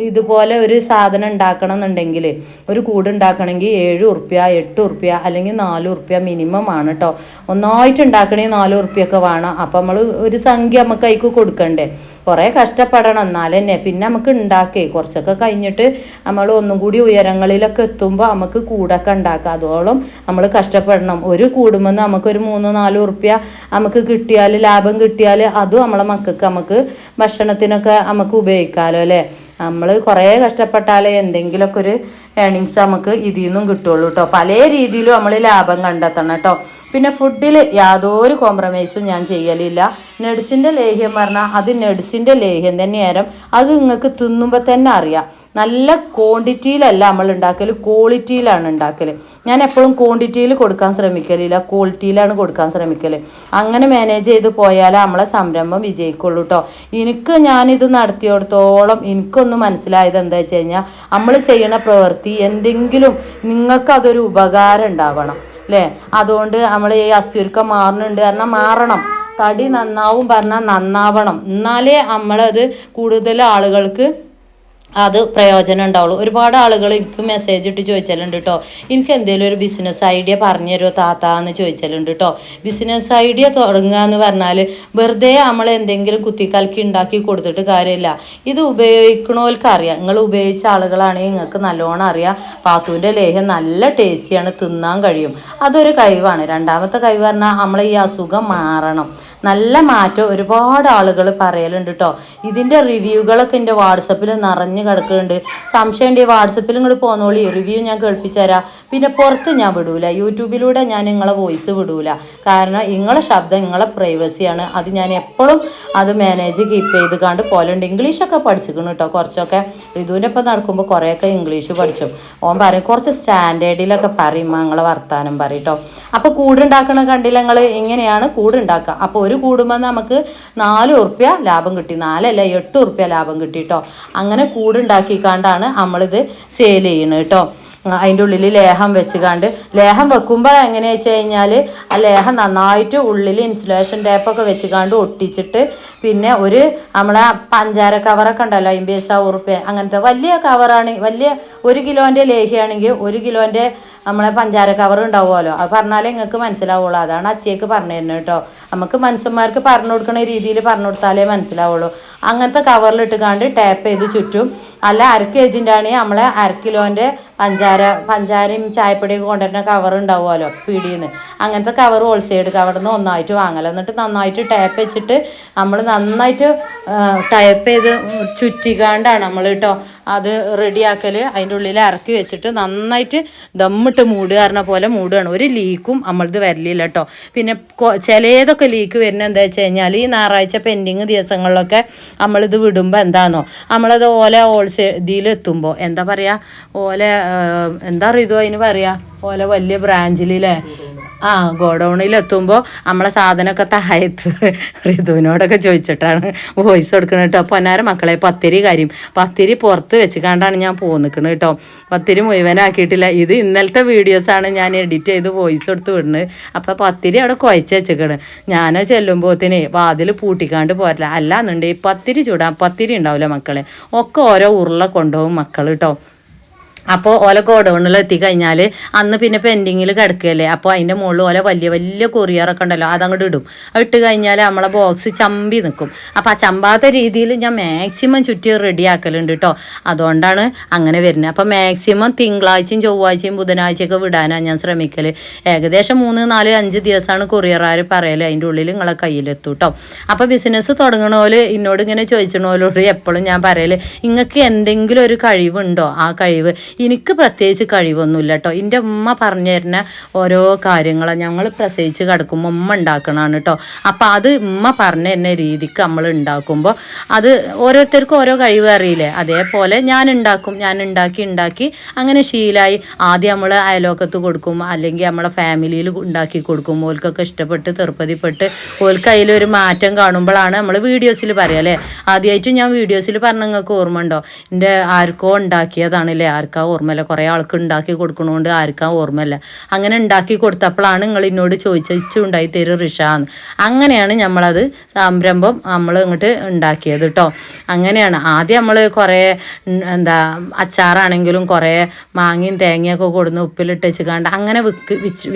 ഇതുപോലെ ഒരു സാധനം ഉണ്ടാക്കണം എന്നുണ്ടെങ്കിൽ ഒരു കൂട് ഉണ്ടാക്കണമെങ്കിൽ 7 ഉറുപ്യ 8 ഉറുപ്യ അല്ലെങ്കിൽ 4 ഉറുപ്യ മിനിമം ആണ് കേട്ടോ. ഒന്നായിട്ട് ഉണ്ടാക്കണമെങ്കിൽ 4 ഉറുപ്യൊക്കെ വേണം. അപ്പം നമ്മൾ ഒരു സംഖ്യ നമുക്ക് അതിക്ക് കൊടുക്കണ്ടേ. കുറേ കഷ്ടപ്പെടണം എന്നാൽ തന്നെ പിന്നെ നമുക്ക് ഉണ്ടാക്കേ. കുറച്ചൊക്കെ കഴിഞ്ഞിട്ട് നമ്മൾ ഒന്നും കൂടി ഉയരങ്ങളിലൊക്കെ എത്തുമ്പോൾ നമുക്ക് കൂടൊക്കെ ഉണ്ടാക്കാം. അതോളം നമ്മൾ കഷ്ടപ്പെടണം. ഒരു കൂടുമെന്ന് നമുക്കൊരു 3-4 ഉറുപ്യ നമുക്ക് കിട്ടിയാൽ, ലാഭം കിട്ടിയാൽ അതും നമ്മളെ മക്കൾക്ക് നമുക്ക് ഭക്ഷണത്തിനൊക്കെ നമുക്ക് ഉപയോഗിക്കാമല്ലോ അല്ലേ. നമ്മൾ കുറേ കഷ്ടപ്പെട്ടാലേ എന്തെങ്കിലുമൊക്കെ ഒരു ഏണിങ്സ് നമുക്ക് ഇതിൽ നിന്നും കിട്ടുള്ളൂ കേട്ടോ. പല രീതിയിലും നമ്മൾ ലാഭം കണ്ടെത്തണം കേട്ടോ. പിന്നെ ഫുഡിൽ യാതൊരു കോംപ്രമൈസും ഞാൻ ചെയ്യലില്ല. നട്സിൻ്റെ ലേഹ്യം പറഞ്ഞാൽ അത് നട്സിൻ്റെ ലേഹ്യം തന്നെയായിരുന്നു. അത് നിങ്ങൾക്ക് തിന്നുമ്പോൾ തന്നെ അറിയാം. നല്ല ക്വാണ്ടിറ്റിയിലല്ല നമ്മൾ ഉണ്ടാക്കൽ, ക്വാളിറ്റിയിലാണ് ഉണ്ടാക്കൽ. ഞാൻ എപ്പോഴും ക്വാണ്ടിറ്റിയിൽ കൊടുക്കാൻ ശ്രമിക്കലില്ല, ക്വാളിറ്റിയിലാണ് കൊടുക്കാൻ ശ്രമിക്കൽ. അങ്ങനെ മാനേജ് ചെയ്ത് പോയാൽ നമ്മളെ സംരംഭം വിജയിക്കുള്ളൂ കേട്ടോ. ഞാനിത് നടത്തിയിടത്തോളം എനിക്കൊന്നും മനസ്സിലായത് എന്താ വെച്ച് കഴിഞ്ഞാൽ നമ്മൾ ചെയ്യുന്ന പ്രവൃത്തി എന്തെങ്കിലും നിങ്ങൾക്കതൊരു ഉപകാരം ഉണ്ടാവണം അല്ലേ. അതുകൊണ്ട് നമ്മൾ ഈ അസ്ഥിയുരുക്കം മാറുന്നുണ്ട് പറഞ്ഞാൽ മാറണം, തടി നന്നാവും പറഞ്ഞാൽ നന്നാവണം. എന്നാലേ നമ്മളത് കൂടുതൽ ആളുകൾക്ക് അത് പ്രയോജനം ഉണ്ടാവുള്ളൂ. ഒരുപാട് ആളുകൾ എനിക്ക് മെസ്സേജ് ഇട്ട് ചോദിച്ചാലുണ്ട് കേട്ടോ, എനിക്ക് എന്തെങ്കിലും ഒരു ബിസിനസ് ഐഡിയ പറഞ്ഞു തരുമോ താത്ത എന്ന് ചോദിച്ചാലുണ്ട് കേട്ടോ. ബിസിനസ് ഐഡിയ തുടങ്ങുക എന്ന് പറഞ്ഞാൽ വെറുതെ നമ്മൾ എന്തെങ്കിലും കുത്തിക്കലക്കി ഉണ്ടാക്കി കൊടുത്തിട്ട് കാര്യമില്ല. ഇത് ഉപയോഗിക്കണവർക്ക് അറിയാം. നിങ്ങൾ ഉപയോഗിച്ച ആളുകളാണെങ്കിൽ നിങ്ങൾക്ക് നല്ലോണം അറിയാം. പാത്തുവിൻ്റെ ലേഹ്യം നല്ല ടേസ്റ്റിയാണ്, തിന്നാൻ കഴിയും. അതൊരു കഴിവാണ്. രണ്ടാമത്തെ കഴിവ് പറഞ്ഞാൽ നമ്മളെ ഈ അസുഖം മാറണം. നല്ല മാറ്റം ഒരുപാട് ആളുകൾ പറയലുണ്ട് കേട്ടോ. ഇതിൻ്റെ റിവ്യൂകളൊക്കെ എൻ്റെ വാട്സപ്പിൽ നിറഞ്ഞ് കിടക്കുന്നുണ്ട്. സംശയം ഉണ്ട് വാട്സപ്പിൽ ഇങ്ങോട്ട് പോന്നോളി, റിവ്യൂ ഞാൻ കേൾപ്പിച്ചു തരാം. പിന്നെ പുറത്ത് ഞാൻ വിടൂല, യൂട്യൂബിലൂടെ ഞാൻ നിങ്ങളെ വോയിസ് വിടൂല. കാരണം നിങ്ങളെ ശബ്ദം നിങ്ങളെ പ്രൈവസിയാണ്. അത് ഞാൻ എപ്പോഴും അത് മാനേജ് കീപ്പ് ചെയ്ത് കണ്ട് പോലുണ്ട്. ഇംഗ്ലീഷൊക്കെ പഠിച്ചിരിക്കണം കേട്ടോ. കുറച്ചൊക്കെ ഋതുവിൻ്റെ ഒപ്പം നടക്കുമ്പോൾ കുറേയൊക്കെ ഇംഗ്ലീഷ് പഠിച്ചു. ഓൻ പറയും കുറച്ച് സ്റ്റാൻഡേർഡിലൊക്കെ പറയും നിങ്ങളെ വർത്താനം പറയും കേട്ടോ. അപ്പോൾ കൂടുണ്ടാക്കണ കണ്ടില്ല നിങ്ങൾ, ഇങ്ങനെയാണ് കൂടുണ്ടാക്കുക. അപ്പോൾ ഒരു കൂടുമ്പോൾ നമുക്ക് 4 ഉറുപ്യ ലാഭം കിട്ടി, 4 അല്ല 8 ഉറുപ്യ ലാഭം കിട്ടി കേട്ടോ. അങ്ങനെ കൂടുണ്ടാക്കിക്കാണ്ടാണ് നമ്മളിത് സെയിൽ ചെയ്യുന്നത് കേട്ടോ. അതിൻ്റെ ഉള്ളിൽ ലേഹം വെച്ചുകാണ്ട്, ലേഹം വെക്കുമ്പോൾ എങ്ങനെയാ വെച്ച് കഴിഞ്ഞാൽ ആ ലേഹം നന്നായിട്ട് ഉള്ളിൽ ഇൻസുലേഷൻ ടേപ്പൊക്കെ വെച്ചുകാണ്ട് ഒട്ടിച്ചിട്ട്, പിന്നെ നമ്മളെ പഞ്ചാര കവറൊക്കെ ഉണ്ടല്ലോ 50 ഉറുപ്യ അങ്ങനത്തെ വലിയ കവറാണ്. വലിയ 1 കിലോൻ്റെ ലേഹിയാണെങ്കിൽ 1 കിലോൻ്റെ നമ്മളെ പഞ്ചാര കവർ ഉണ്ടാവുമല്ലോ. അത് പറഞ്ഞാലേ നിങ്ങൾക്ക് മനസ്സിലാവുള്ളൂ. അതാണ് അച്ചയ്ക്ക് പറഞ്ഞു തരുന്നത് കേട്ടോ. നമുക്ക് മനുഷ്യന്മാർക്ക് പറഞ്ഞു കൊടുക്കുന്ന രീതിയിൽ പറഞ്ഞു കൊടുത്താലേ മനസ്സിലാവുള്ളൂ. അങ്ങനത്തെ കവറിലിട്ട് കണ്ട് ടാപ്പ് ചെയ്ത് ചുറ്റും. അല്ല 1/2 kg ആണെങ്കിൽ നമ്മളെ 1/2 കിലോൻ്റെ പഞ്ചാരയും ചായപ്പൊടിയൊക്കെ കൊണ്ടുവരുന്ന കവർ ഉണ്ടാവുമല്ലോ പീടിയിൽ നിന്ന്. അങ്ങനത്തെ കവർ ഹോൾസെയിൽ കവറിൽ നിന്ന് ഒന്നായിട്ട് വാങ്ങല. എന്നിട്ട് നന്നായിട്ട് ടാപ്പ് വെച്ചിട്ട് നമ്മൾ നന്നായിട്ട് ടാപ്പ് ചെയ്ത് ചുറ്റിക്കാണ്ടാണ് നമ്മൾ കേട്ടോ അത് റെഡിയാക്കൽ. അതിൻ്റെ ഉള്ളിൽ ഇറക്കി വെച്ചിട്ട് നന്നായിട്ട് ദമ്മിട്ട് മൂടുകാരണ പോലെ മൂടുകയാണ്. ഒരു ലീക്കും നമ്മളത് വരലില്ല കേട്ടോ. പിന്നെ ചിലതൊക്കെ ലീക്ക് വരുന്നത് എന്താ വെച്ച് കഴിഞ്ഞാൽ ഈ ഞായറാഴ്ച പെൻഡിങ് ദിവസങ്ങളിലൊക്കെ നമ്മളിത് വിടുമ്പോൾ എന്താണെന്നോ, നമ്മളത് ഓല ഹോൾസെയിൽ എത്തുമ്പോൾ എന്താ പറയുക, ഓല എന്താ പറയുക അതിന് പറയുക, ഓല വലിയ ബ്രാഞ്ചിലല്ലേ ഗോഡൗണിൽ എത്തുമ്പോൾ നമ്മളെ സാധനമൊക്കെ താഴത്ത് ഋതുവിനോടൊക്കെ ചോദിച്ചിട്ടാണ് വോയിസ് കൊടുക്കുന്നത് കേട്ടോ. പൊന്നാര മക്കളെ പത്തിരി പുറത്ത് വെച്ചിക്കാണ്ടാണ് ഞാൻ പോന്നിക്കുന്നത് കേട്ടോ. പത്തിരി മുഴുവനാക്കിയിട്ടില്ല. ഇത് ഇന്നലത്തെ വീഡിയോസാണ് ഞാൻ എഡിറ്റ് ചെയ്ത് വോയിസ് കൊടുത്ത് വിടുന്നത്. അപ്പോൾ പത്തിരി അവിടെ കുഴച്ച് വെച്ചേക്കണ്. ഞാൻ ചെല്ലുമ്പോഴത്തേന് വാതിൽ പൂട്ടിക്കാണ്ട് പോരില്ല. അല്ലാന്നുണ്ടെങ്കിൽ പത്തിരി ചൂടാൻ പത്തിരി ഉണ്ടാവില്ല മക്കളെ. ഒക്കെ ഓരോ ഉരുള കൊണ്ടുപോകും മക്കൾ കേട്ടോ. അപ്പോൾ ഓല ഗോഡൗണിൽ എത്തിക്കഴിഞ്ഞാൽ അന്ന് പിന്നെ പെൻഡിങ്ങിൽ കിടക്കുകയല്ലേ. അപ്പോൾ അതിൻ്റെ മുകളിൽ ഓല വലിയ വലിയ കൊറിയറൊക്കെ ഉണ്ടല്ലോ അതങ്ങോട്ട് ഇടും. ഇട്ട് കഴിഞ്ഞാൽ നമ്മളെ ബോക്സ് ചമ്പി നിൽക്കും. അപ്പോൾ ആ ചമ്പാത്ത രീതിയിൽ ഞാൻ മാക്സിമം ചുറ്റി റെഡിയാക്കലുണ്ട് കേട്ടോ. അതുകൊണ്ടാണ് അങ്ങനെ വരുന്നത്. അപ്പോൾ മാക്സിമം തിങ്കളാഴ്ചയും ചൊവ്വാഴ്ചയും ബുധനാഴ്ചയൊക്കെ വിടാനാണ് ഞാൻ ശ്രമിക്കൽ. ഏകദേശം 3, 4, 5 ദിവസമാണ് കൊറിയറുകാർ പറയൽ. അതിൻ്റെ ഉള്ളിൽ നിങ്ങളെ കയ്യിലെത്തും കേട്ടോ. അപ്പോൾ ബിസിനസ് തുടങ്ങണോല് എന്നോട് ഇങ്ങനെ ചോദിച്ചണോലോട് എപ്പോഴും ഞാൻ പറയൽ, നിങ്ങൾക്ക് എന്തെങ്കിലും ഒരു കഴിവുണ്ടോ? ആ കഴിവ് എനിക്ക് പ്രത്യേകിച്ച് കഴിവൊന്നുമില്ല കേട്ടോ. എൻ്റെ ഉമ്മ പറഞ്ഞു തരുന്ന ഓരോ കാര്യങ്ങൾ ഞങ്ങൾ പ്രസവിച്ച് കിടക്കുമ്പോൾ ഉമ്മ ഉണ്ടാക്കണതാണ് കേട്ടോ. അപ്പം അത് ഉമ്മ പറഞ്ഞു തരുന്ന രീതിക്ക് നമ്മൾ ഉണ്ടാക്കുമ്പോൾ അത് ഓരോരുത്തർക്കും ഓരോ കഴിവ് അറിയില്ലേ, അതേപോലെ ഞാൻ ഉണ്ടാക്കി അങ്ങനെ ശീലമായി. ആദ്യം നമ്മൾ അയലോക്കത്ത് കൊടുക്കും, അല്ലെങ്കിൽ നമ്മളെ ഫാമിലിയിൽ ഉണ്ടാക്കി കൊടുക്കും. ഓൽക്കൊക്കെ ഇഷ്ടപ്പെട്ട് തെറുപ്പതിപ്പെട്ട് ഓൽക്ക് അതിലൊരു മാറ്റം കാണുമ്പോഴാണ് നമ്മൾ വീഡിയോസിൽ പറയാം അല്ലേ. ആദ്യമായിട്ട് ഞാൻ വീഡിയോസിൽ പറഞ്ഞ നിങ്ങൾക്ക് ഓർമ്മ ഉണ്ടോ, എൻ്റെ ആർക്കോ ഉണ്ടാക്കിയതാണല്ലേ, ആർക്കാ ഓർമ്മയില്ല. കുറേ ആൾക്ക് ഉണ്ടാക്കി കൊടുക്കണോണ്ട് ആർക്കാ ഓർമ്മയില്ല. അങ്ങനെ ഉണ്ടാക്കി കൊടുത്തപ്പോഴാണ് നിങ്ങൾ എന്നോട് ചോദിച്ചുണ്ടായി തരും റിഷാന്ന്. അങ്ങനെയാണ് നമ്മളത് സംരംഭം നമ്മൾ ഇങ്ങോട്ട് ഉണ്ടാക്കിയത് കേട്ടോ. അങ്ങനെയാണ് ആദ്യം നമ്മൾ കുറേ അച്ചാറാണെങ്കിലും കുറേ മാങ്ങയും തേങ്ങയൊക്കെ കൊടുന്ന് ഉപ്പിലിട്ട് വെച്ചുകൊണ്ട് അങ്ങനെ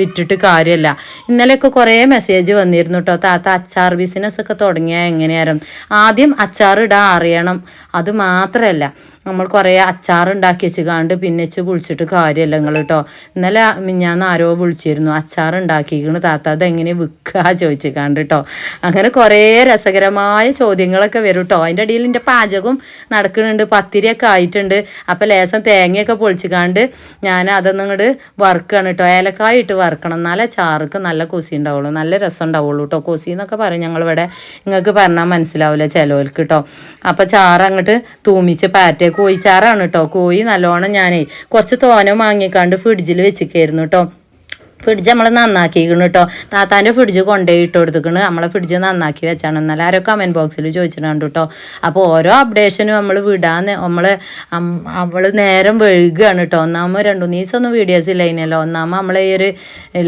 വിറ്റിട്ട് കാര്യമല്ല. ഇന്നലെയൊക്കെ കുറേ മെസ്സേജ് വന്നിരുന്നു കേട്ടോ, താത്ത അച്ചാർ ബിസിനസ്സൊക്കെ തുടങ്ങിയാൽ എങ്ങനെയായിരുന്നു. ആദ്യം അച്ചാർ ഇടാൻ അറിയണം. അത് മാത്രമല്ല നമ്മൾ കുറേ അച്ചാർ ഉണ്ടാക്കി വെച്ചുകാണ്ട് പിന്നെ വിളിച്ചിട്ട് കാര്യമല്ല നിങ്ങൾ കേട്ടോ. ഇന്നലെ മിഞ്ഞാന്ന് ആരോ വിളിച്ചിരുന്നു, അച്ചാർ ഉണ്ടാക്കിയിരിക്കണ് താത്ത അതെങ്ങനെ വിൽക്കുക ചോദിച്ചിക്കാണ്ട് കേട്ടോ. അങ്ങനെ കുറേ രസകരമായ ചോദ്യങ്ങളൊക്കെ വരും കേട്ടോ. അതിൻ്റെ ഇടയിൽ എൻ്റെ പാചകം നടക്കുന്നുണ്ട്, പത്തിരിയൊക്കെ ആയിട്ടുണ്ട്. അപ്പോൾ ലേശം തേങ്ങയൊക്കെ പൊളിച്ചിക്കാണ്ട് ഞാൻ അതൊന്നും ഇങ്ങോട്ട് വറുക്കുകയാണ് കേട്ടോ. ഏലക്കായ ഇട്ട് വറുക്കണം, എന്നാലേ ചാർക്ക് നല്ല കൊസി ഉണ്ടാവുള്ളൂ, നല്ല രസം ഉണ്ടാവുള്ളൂ കേട്ടോ. കൊസി എന്നൊക്കെ പറയും ഞങ്ങളിവിടെ, നിങ്ങൾക്ക് പറഞ്ഞാൽ മനസ്സിലാവില്ല ചിലവർക്ക് കേട്ടോ. അപ്പോൾ ചാറ് അങ്ങോട്ട് തൂമിച്ച് പാറ്റേ കോഴിച്ചാറാണ് കേട്ടോ. കോഴി നല്ലോണം ഞാനേ കുറച്ച് തോന വാങ്ങിക്കാണ്ട് ഫ്രിഡ്ജിൽ വെച്ചിരിക്കായിരുന്നു കേട്ടോ. ഫ്രിഡ്ജ് നമ്മൾ നന്നാക്കിക്കണം കേട്ടോ. താത്താൻ്റെ ഫ്രിഡ്ജ് കൊണ്ടുപോയി ഇട്ട് കൊടുത്തിക്കണ്. നമ്മളെ ഫ്രിഡ്ജ് നന്നാക്കി വെച്ചാണ്. എന്നാലും ആരോ കമൻറ്റ് ബോക്സിൽ ചോദിച്ചിട്ടുണ്ട് കേട്ടോ. അപ്പോൾ ഓരോ അപ്ഡേഷനും നമ്മൾ വിടാൻ അവൾ നേരം വൈകുകയാണ് കേട്ടോ. ഒന്നാമത് 2-3 ദിവസമൊന്നും വീഡിയോസ് ഇല്ല ഇനല്ലോ. ഒന്നാമത് നമ്മളെ ഈ ഒരു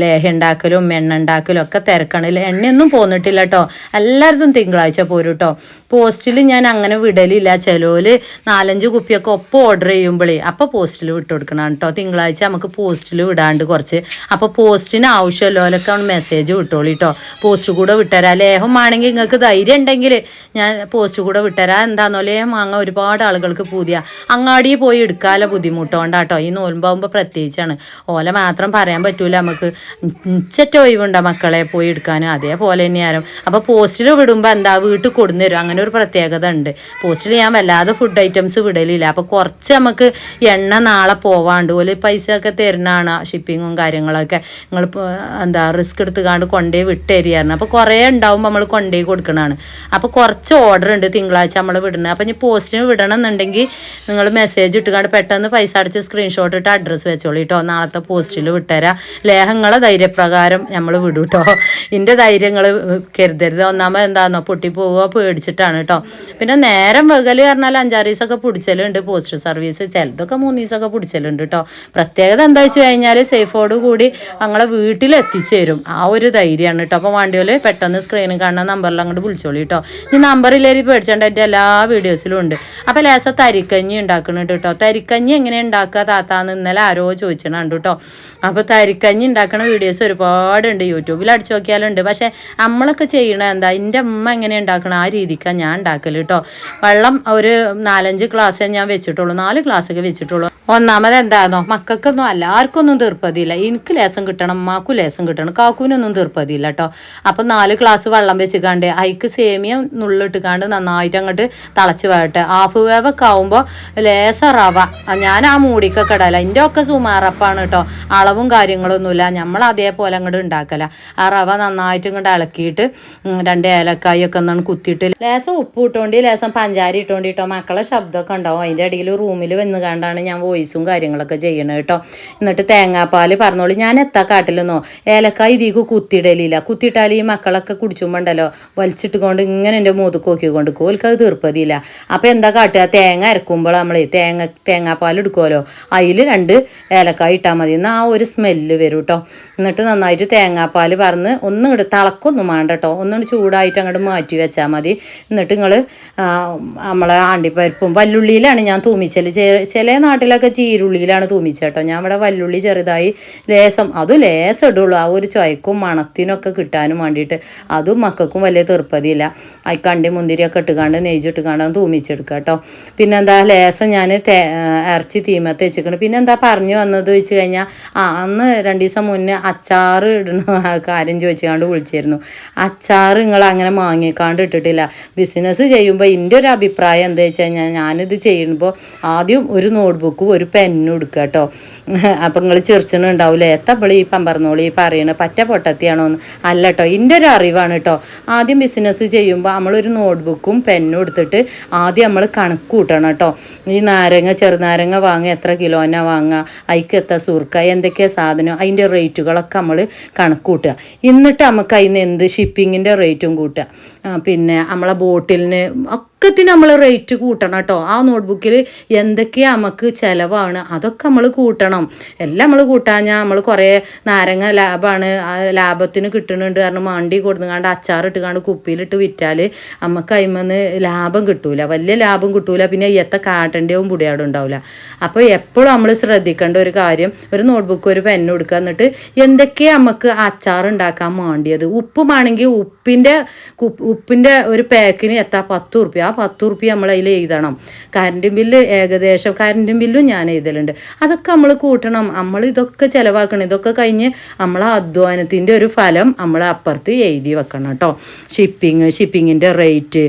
ലേഹ്യം ഉണ്ടാക്കലും എണ്ണ ഉണ്ടാക്കലും ഒക്കെ തിരക്കാണ്. എണ്ണയൊന്നും പോന്നിട്ടില്ല കേട്ടോ. എല്ലായിടത്തും തിങ്കളാഴ്ച പോരും കേട്ടോ. പോസ്റ്റിൽ ഞാൻ അങ്ങനെ വിടലില്ല. ചിലവർ 4-5 കുപ്പിയൊക്കെ ഒപ്പം ഓർഡർ ചെയ്യുമ്പോഴേ അപ്പോൾ പോസ്റ്റിൽ വിട്ട് കൊടുക്കണം കേട്ടോ. തിങ്കളാഴ്ച നമുക്ക് പോസ്റ്റിൽ വിടാണ്ട് കുറച്ച്. അപ്പോൾ പോസ്റ്റിന് ആവശ്യമുള്ളവരൊക്കെ മെസ്സേജ് വിട്ടോളൂ കേട്ടോ. പോസ്റ്റ് കൂടെ വിട്ടുതരാം. ലേഹം ആണെങ്കിൽ നിങ്ങൾക്ക് ധൈര്യം ഉണ്ടെങ്കിൽ ഞാൻ പോസ്റ്റ് കൂടെ വിട്ടുതരാം. എന്താണെന്നോ ലേഹം വാങ്ങാൻ ഒരുപാട് ആളുകൾക്ക് പൂതിയ. അങ്ങാടിയിൽ പോയി എടുക്കാനുള്ള ബുദ്ധിമുട്ടുകൊണ്ടാട്ടോ. ഈ നോൽമ്പാകുമ്പോൾ പ്രത്യേകിച്ചാണ്. ഓല മാത്രം പറയാൻ പറ്റൂല നമുക്ക്. ഉച്ചറ്റ ഒഴിവുണ്ടോ മക്കളെ പോയി എടുക്കാനും. അതേപോലെ തന്നെയാരും. അപ്പോൾ പോസ്റ്റിൽ വിടുമ്പോൾ എന്താ വീട്ടിൽ കൊടുന്നു തരും. അങ്ങനെ ഒരു പ്രത്യേകത ഉണ്ട്. പോസ്റ്റിൽ ഞാൻ വല്ലാതെ ഫുഡ് ഐറ്റംസ് വിടലില്ല. അപ്പോൾ കുറച്ച് നമുക്ക് എണ്ണ നാളെ പോവാണ്ട് പോലെ പൈസ ഒക്കെ തരുന്നതാണ്. ഷിപ്പിങ്ങും കാര്യങ്ങളൊക്കെ നിങ്ങൾ എന്താ റിസ്ക് എടുത്തുകാണ്ട് കൊണ്ടുപോയി വിട്ടേരിയായിരുന്നു. അപ്പോൾ കുറേ ഉണ്ടാവുമ്പോൾ നമ്മൾ കൊണ്ടുപോയി കൊടുക്കണതാണ്. അപ്പോൾ കുറച്ച് ഓർഡർ ഉണ്ട് തിങ്കളാഴ്ച നമ്മൾ വിടുന്നത്. അപ്പോൾ ഇനി പോസ്റ്റിന് വിടണം എന്നുണ്ടെങ്കിൽ നിങ്ങൾ മെസ്സേജ് ഇട്ടുകാണ്ട് പെട്ടെന്ന് പൈസ അടിച്ച് സ്ക്രീൻഷോട്ട് ഇട്ട് അഡ്രസ്സ് വെച്ചോളൂ കേട്ടോ. നാളത്തെ പോസ്റ്റിൽ വിട്ടുതരാം. ലേഹങ്ങളെ ധൈര്യപ്രകാരം നമ്മൾ വിടും കേട്ടോ. എൻ്റെ ധൈര്യങ്ങൾ കരുതരുത്. ഒന്നാമത് എന്താണെന്നോ പൊട്ടിപ്പോവുക പേടിച്ചിട്ടാണ് കേട്ടോ. പിന്നെ നേരം വെകൽ പറഞ്ഞാൽ 5-6 ദിവസമൊക്കെ പിടിച്ചലുണ്ട് പോസ്റ്റ് സർവീസ്. ചിലതൊക്കെ 3 ദിവസമൊക്കെ പിടിച്ചലുണ്ട് കേട്ടോ. പ്രത്യേകത എന്താ വെച്ച് കഴിഞ്ഞാൽ സേഫോട് കൂടി ഞങ്ങളെ വീട്ടിൽ എത്തിച്ചേരും. ആ ഒരു ധൈര്യമാണ് കേട്ടോ. അപ്പോൾ വണ്ടിയിൽ പെട്ടെന്ന് സ്ക്രീനിൽ കാണുന്ന നമ്പറിൽ അങ്ങോട്ട് വിളിച്ചോളൂ കേട്ടോ. ഈ നമ്പറിലേരി പേടിച്ചേണ്ട എൻ്റെ എല്ലാ വീഡിയോസിലും ഉണ്ട്. അപ്പോൾ ലേശം തരിക്കഞ്ഞി ഉണ്ടാക്കുന്നുണ്ട് കേട്ടോ. തരിക്കഞ്ഞി എങ്ങനെ ഉണ്ടാക്കുക താത്താന്ന് ഇന്നലെ ആരോ ചോദിച്ചിട്ടുണ്ട് കേട്ടോ. അപ്പോൾ തരിക്കഞ്ഞി ഉണ്ടാക്കുന്ന വീഡിയോസ് ഒരുപാടുണ്ട്. യൂട്യൂബിൽ അടിച്ചു നോക്കിയാലുണ്ട്. പക്ഷേ നമ്മളൊക്കെ ചെയ്യണ എന്താ എൻ്റെ അമ്മ എങ്ങനെ ഉണ്ടാക്കണം ആ രീതിക്കാണ് ഞാൻ ഉണ്ടാക്കൽ കേട്ടോ. വെള്ളം ഒരു 4-5 ഗ്ലാസ്സേ ഞാൻ വെച്ചിട്ടുള്ളൂ. 4 ഗ്ലാസ്സൊക്കെ വെച്ചിട്ടുള്ളൂ. ഒന്നാമത് എന്താണോ എല്ലാവർക്കൊന്നും എല്ലാവർക്കൊന്നും തീർപ്പതിയില്ല. എനിക്ക് ലേസം കിട്ടണം, അമ്മാക്കും ലേസം കിട്ടണം, കാക്കൂനൊന്നും തീർപ്പതിയില്ല കേട്ടോ. അപ്പം 4 ഗ്ലാസ് വെള്ളം വെച്ചിക്കാണ്ട് അതിക്ക് സേമിയ നുള്ളിട്ടിക്കാണ്ട് നന്നായിട്ട് അങ്ങോട്ട് തിളച്ച് വേട്ടെ. ഹാഫ് വേവൊക്കെ ആവുമ്പോൾ ലേസം റവ ഞാൻ ആ മൂടിക്കൊക്കെ ഇടല. എൻ്റെ ഒക്കെ സുമാറപ്പാണ് കേട്ടോ. അളവും കാര്യങ്ങളൊന്നുമില്ല. നമ്മൾ അതേപോലെ അങ്ങോട്ട് ഉണ്ടാക്കല. ആ റവ നന്നായിട്ട് ഇങ്ങോട്ട് ഇളക്കിയിട്ട് 2 ഏലക്കായൊക്കെ ഒന്നാണ് കുത്തിയിട്ട് ലേസം ഉപ്പ് ഇട്ടുകൊണ്ട് ലേസം പഞ്ചാര ഇട്ടുകൊണ്ട് കേട്ടോ. മക്കളെ ശബ്ദമൊക്കെ ഉണ്ടാവും. അതിൻ്റെ ഇടയിൽ റൂമിൽ വന്ന് കണ്ടാണ് ഞാൻ വോയിസും കാര്യങ്ങളൊക്കെ ചെയ്യണം കേട്ടോ. എന്നിട്ട് തേങ്ങാപ്പാൽ പറഞ്ഞോളൂ. ഞാൻ എത്താ കാട്ടിലെന്നോ ഏലക്കായ ഇതിക്ക് കുത്തിയിടലില്ല. കുത്തിയിട്ടാൽ ഈ മക്കളൊക്കെ കുടിച്ചുമ്പോണ്ടല്ലോ വലിച്ചിട്ട് കൊണ്ട് ഇങ്ങനെ എൻ്റെ മൂതുക്ക് നോക്കിക്കൊണ്ട് ഓൽക്കത് തീർപ്പതിയില്ല. അപ്പോൾ എന്താ കാട്ടുക, തേങ്ങ അരക്കുമ്പോൾ നമ്മൾ തേങ്ങാപ്പാൽ എടുക്കുമല്ലോ, അതിൽ 2 ഏലക്കായ ഇട്ടാൽ മതി. എന്നാൽ ആ ഒരു സ്മെല്ല് വരും കേട്ടോ. എന്നിട്ട് നന്നായിട്ട് തേങ്ങാപ്പാൽ പറഞ്ഞ് ഒന്നും ഇങ്ങോട്ട് തിളക്കൊന്നും വേണ്ട കേട്ടോ. ഒന്നുകൊണ്ട് ചൂടായിട്ട് അങ്ങോട്ട് മാറ്റി വെച്ചാൽ മതി. എന്നിട്ട് നിങ്ങൾ നമ്മളെ അണ്ടിപ്പരിപ്പും വല്ലുള്ളിയിലാണ് ഞാൻ തൂമിച്ചൽ. ചില നാട്ടിലൊക്കെ ചീരുള്ളിയിലാണ് തൂമിച്ചത് കേട്ടോ. ഞാൻ ഇവിടെ വല്ലുള്ളി ചെറുതായി ലേസം അതും ലേസം ഇടുള്ളൂ. ആ ഒരു ചുവയ്ക്കും മണത്തിനൊക്കെ കിട്ടാനും വേണ്ടിയിട്ട്. അതും മക്കൾക്കും വലിയ തീർപ്പതിയില്ല. അയക്കണ്ടി മുന്തിരിയൊക്കെ ഇട്ടുകാണ്ട് നെയ്ച്ചിട്ടുകാണ്ട് തൂമിച്ചെടുക്കുക കേട്ടോ. പിന്നെന്താ ലേസം ഞാൻ ഇറച്ചി തീമത്ത് വെച്ചിരിക്കണം. പിന്നെന്താ പറഞ്ഞു വന്നത് വെച്ച് കഴിഞ്ഞാൽ അന്ന് 2 ദിവസം മുന്നേ അച്ചാർ ഇടുന്ന കാര്യം ചോദിച്ചുകൊണ്ട് വിളിച്ചിരുന്നു. അച്ചാർ നിങ്ങൾ അങ്ങനെ വാങ്ങിക്കാണ്ട് ഇട്ടിട്ടില്ല. ബിസിനസ് ചെയ്യുമ്പോൾ എൻ്റെ ഒരു അഭിപ്രായം എന്താ വെച്ച് കഴിഞ്ഞാൽ ഞാനിത് ചെയ്യുമ്പോൾ ആദ്യം ഒരു നോട്ട്ബുക്കും ഒരു പെന്നും എടുക്കുക കേട്ടോ. അപ്പം നിങ്ങൾ ചിരിച്ചണുണ്ടാവില്ലേ എത്തപ്പോൾ ഈ പമ്പറന്നോളി പറയണ പറ്റ പൊട്ടത്തിയാണോ എന്ന്. അല്ല കേട്ടോ, എൻ്റെ ഒരു അറിവാണ് കേട്ടോ. ആദ്യം ബിസിനസ് ചെയ്യുമ്പോൾ നമ്മളൊരു നോട്ട്ബുക്കും പെന്നും എടുത്തിട്ട് ആദ്യം നമ്മൾ കണക്ക് കൂട്ടണം കേട്ടോ. ഈ ചെറുനാരങ്ങ വാങ്ങുക, എത്ര കിലോനാ വാങ്ങുക, അതിക്ക് എത്ര സുർക്ക, എന്തൊക്കെയാ സാധനം, അതിൻ്റെ റേറ്റുകളൊക്കെ നമ്മൾ കണക്ക് കൂട്ടുക. എന്നിട്ട് നമുക്ക് അതിന് എന്ത് ഷിപ്പിങ്ങിൻ്റെ റേറ്റും കൂട്ടുക. പിന്നെ നമ്മളെ ബോട്ടിലിന് ഒക്കത്തിന് നമ്മൾ റേറ്റ് കൂട്ടണം കേട്ടോ. ആ നോട്ട്ബുക്കിൽ എന്തൊക്കെയാണ് നമുക്ക് ചിലവാണ് അതൊക്കെ നമ്മൾ കൂട്ടണം. എല്ലാം നമ്മൾ കൂട്ടാഞ്ഞാൽ നമ്മൾ കുറേ നാരങ്ങ ലാഭമാണ് ലാഭത്തിന് കിട്ടുന്നുണ്ട് കാരണം മണ്ടി കൊടുത്തുകാണ്ട് അച്ചാറിട്ടുകാണ്ട് കുപ്പിയിലിട്ട് വിറ്റാൽ നമുക്ക് അതിമെന്ന് ലാഭം കിട്ടൂല, വലിയ ലാഭം കിട്ടൂല. പിന്നെ എത്ര കാട്ടേണ്ടവും പൊടിയാടും ഉണ്ടാവില്ല. അപ്പോൾ എപ്പോഴും നമ്മൾ ശ്രദ്ധിക്കേണ്ട ഒരു കാര്യം, ഒരു നോട്ട്ബുക്ക് ഒരു പെന്ന് കൊടുക്കുക. എന്നിട്ട് എന്തൊക്കെയാണ് നമുക്ക് അച്ചാർ ഉണ്ടാക്കാൻ വേണ്ടിയത്. ഉപ്പുമാണെങ്കിൽ ഉപ്പിൻ്റെ ഒരു പാക്കിന് എത്താ 10 റുപ്യ. ആ 10 റുപ്യ നമ്മൾ അതിൽ എഴുതണം. കറണ്ട് ബില്ല് ഏകദേശം കറണ്ട് ബില്ലും ഞാൻ എഴുതലുണ്ട്. അതൊക്കെ നമ്മൾ കൂട്ടണം. നമ്മൾ ഇതൊക്കെ ചിലവാക്കണം. ഇതൊക്കെ കഴിഞ്ഞ് നമ്മളെ അധ്വാനത്തിൻ്റെ ഒരു ഫലം നമ്മൾ അപ്പുറത്ത് എഴുതി വെക്കണം കേട്ടോ. ഷിപ്പിങ്ങിൻ്റെ റേറ്റ്,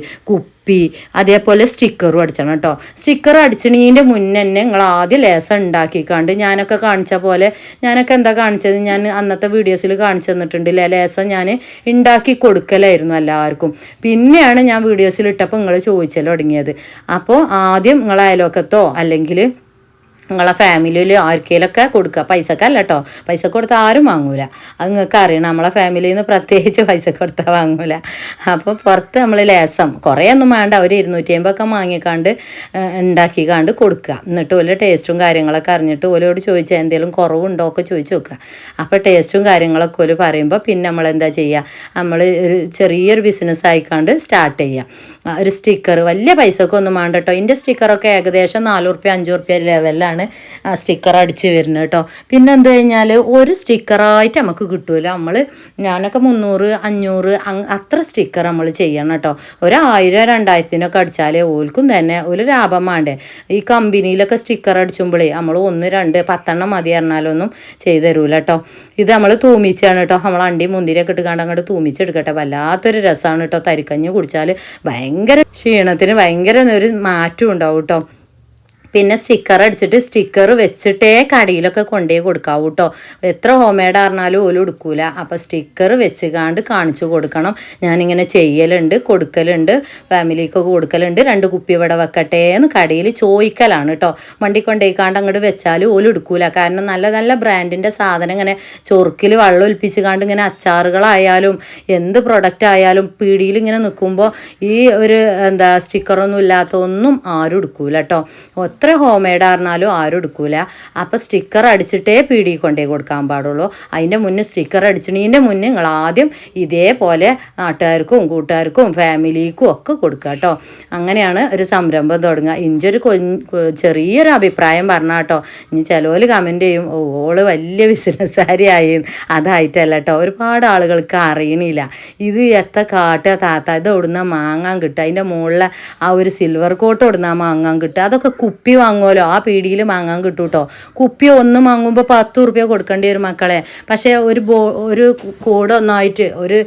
അതേപോലെ സ്റ്റിക്കറും അടിച്ചണം കേട്ടോ. സ്റ്റിക്കർ അടിച്ചണീൻ്റെ മുന്നേ തന്നെ നിങ്ങൾ ആദ്യം ലേസം ഉണ്ടാക്കിക്കാണ്ട് ഞാനൊക്കെ കാണിച്ച പോലെ, ഞാനൊക്കെ എന്താ കാണിച്ചത്, ഞാൻ അന്നത്തെ വീഡിയോസിൽ കാണിച്ചു തന്നിട്ടുണ്ട്. ലേസം ഞാൻ ഉണ്ടാക്കി കൊടുക്കലായിരുന്നു എല്ലാവർക്കും. പിന്നെയാണ് ഞാൻ വീഡിയോസിൽ ഇട്ടപ്പോൾ നിങ്ങൾ ചോദിച്ചല്ലോ തുടങ്ങിയത്. അപ്പോൾ ആദ്യം നിങ്ങൾ അയലോക്കത്തോ അല്ലെങ്കിൽ നിങ്ങളെ ഫാമിലിയിൽ ആർക്കെങ്കിലൊക്കെ കൊടുക്കുക. പൈസക്കല്ല കേട്ടോ, പൈസ കൊടുത്താൽ ആരും വാങ്ങൂല. അത് നിങ്ങൾക്ക് അറിയണം, നമ്മളെ ഫാമിലിയിൽ നിന്ന് പ്രത്യേകിച്ച് പൈസ കൊടുത്താൽ വാങ്ങൂല. അപ്പോൾ പുറത്ത് നമ്മൾ ലേസം കുറേ ഒന്നും വേണ്ട, ഒരു 250 വാങ്ങിക്കാണ്ട് ഉണ്ടാക്കിക്കാണ്ട് കൊടുക്കുക. എന്നിട്ട് ഓരോ ടേസ്റ്റും കാര്യങ്ങളൊക്കെ അറിഞ്ഞിട്ട് ഓരോട് ചോദിച്ചാൽ എന്തെങ്കിലും കുറവുണ്ടോ ഒക്കെ ചോദിച്ച് നോക്കുക. അപ്പോൾ ടേസ്റ്റും കാര്യങ്ങളൊക്കെ ഒരു പറയുമ്പോൾ പിന്നെ നമ്മൾ എന്താ ചെയ്യുക, നമ്മൾ ഒരു ചെറിയൊരു ബിസിനസ് ആയിക്കാണ്ട് സ്റ്റാർട്ട് ചെയ്യുക. ഒരു സ്റ്റിക്കർ വലിയ പൈസക്കൊന്നും വേണ്ട കേട്ടോ. ഇതിൻ്റെ സ്റ്റിക്കറൊക്കെ ഏകദേശം 4 റുപ്യ 5 റുപ്യ ലെവലിലാണ് സ്റ്റിക്കർ അടിച്ച് വരുന്നത് കേട്ടോ. പിന്നെ എന്ത് കഴിഞ്ഞാൽ ഒരു സ്റ്റിക്കറായിട്ട് നമുക്ക് കിട്ടുമല്ലോ. ഞാനൊക്കെ 300 500 അത്ര സ്റ്റിക്കർ നമ്മൾ ചെയ്യണം കേട്ടോ. 1000 2000 അടിച്ചാലേ ഓൽക്കും തന്നെ ഒരു ലാഭം വേണ്ടേ. ഈ കമ്പനിയിലൊക്കെ സ്റ്റിക്കർ അടിച്ചുമ്പോഴേ നമ്മൾ 1 2 10 മതി പറഞ്ഞാലൊന്നും ചെയ്തു തരൂല കേട്ടോ. ഇത് നമ്മൾ തൂമിച്ചാണ് കേട്ടോ, നമ്മൾ അണ്ടി മുന്തിരിയൊക്കെ ഇട്ടുകൊണ്ട് അങ്ങോട്ട് തൂമിച്ചെടുക്കട്ടെ. വല്ലാത്തൊരു രസമാണ് കേട്ടോ. തരിക്കഞ്ഞ് കുടിച്ചാൽ ഭയങ്കര ക്ഷീണത്തിന് ഭയങ്കര ഒരു മാറ്റം ഉണ്ടാവും കേട്ടോ. പിന്നെ സ്റ്റിക്കർ അടിച്ചിട്ട് സ്റ്റിക്കർ വെച്ചിട്ടേ കടയിലൊക്കെ കൊണ്ടുപോയി കൊടുക്കാവൂ കേട്ടോ. എത്ര ഹോം മെയ്ഡ് പറഞ്ഞാലും ഓലും എടുക്കൂല. അപ്പോൾ സ്റ്റിക്കർ വെച്ചുകാണ്ട് കാണിച്ചു കൊടുക്കണം. ഞാനിങ്ങനെ ചെയ്യലുണ്ട്, കൊടുക്കലുണ്ട്, ഫാമിലിക്കൊക്കെ കൊടുക്കലുണ്ട്. 2 കുപ്പി ഇവിടെ വെക്കട്ടെ എന്ന് കടയിൽ ചോദിക്കലാണ് കേട്ടോ. വണ്ടി കൊണ്ടുപോയിക്കാണ്ട് അങ്ങോട്ട് വെച്ചാൽ ഓലും എടുക്കൂല. കാരണം നല്ല നല്ല ബ്രാൻഡിൻ്റെ സാധനം ഇങ്ങനെ ചൊറുക്കിൽ വെള്ളം ഒലിപ്പിച്ച് കാണ്ട് ഇങ്ങനെ അച്ചാറുകളായാലും എന്ത് പ്രൊഡക്റ്റ് ആയാലും പീടിയിൽ ഇങ്ങനെ നിൽക്കുമ്പോൾ ഈ ഒരു സ്റ്റിക്കറൊന്നും ഇല്ലാത്തൊന്നും ആരും എടുക്കൂല കേട്ടോ. എത്ര ഹോം മെയ്ഡ് പറഞ്ഞാലും ആരും എടുക്കൂല. അപ്പോൾ സ്റ്റിക്കർ അടിച്ചിട്ടേ പീടിയിൽ കൊണ്ടുപോയി കൊടുക്കാൻ പാടുള്ളൂ. അതിൻ്റെ മുന്നേ സ്റ്റിക്കർ അടിച്ചിട്ടതിൻ്റെ മുന്നേ നിങ്ങൾ ആദ്യം ഇതേപോലെ നാട്ടുകാർക്കും കൂട്ടുകാർക്കും ഫാമിലിക്കും ഒക്കെ കൊടുക്കുക കേട്ടോ. അങ്ങനെയാണ് ഒരു സംരംഭം തുടങ്ങുക. ഇഞ്ചൊരു ചെറിയൊരു അഭിപ്രായം പറഞ്ഞാൽ കേട്ടോ. ഇനി ചിലവർ കമൻറ്റ് ചെയ്യും ഓള് വലിയ ബിസിനസ്സുകാരിയായി. അതായിട്ടല്ല കേട്ടോ, ഒരുപാട് ആളുകൾക്ക് അറിയണില്ല ഇത് എത്ര കാട്ടുക താത്ത, ഇത് എവിടുന്ന മാങ്ങാൻ കിട്ടുക, അതിൻ്റെ മുകളിൽ ആ ഒരു സിൽവർ കോട്ട് എവിടുന്ന മാങ്ങാൻ കിട്ടുക. അതൊക്കെ കുപ്പി വാങ്ങുമല്ലോ, ആ പീടിയിൽ വാങ്ങാൻ കിട്ടും കേട്ടോ. കുപ്പി ഒന്ന് വാങ്ങുമ്പോൾ 10 റുപ്യ കൊടുക്കേണ്ടി വരും മക്കളെ. പക്ഷേ ഒരു കൂടെ ഒന്നായിട്ട് ഒരു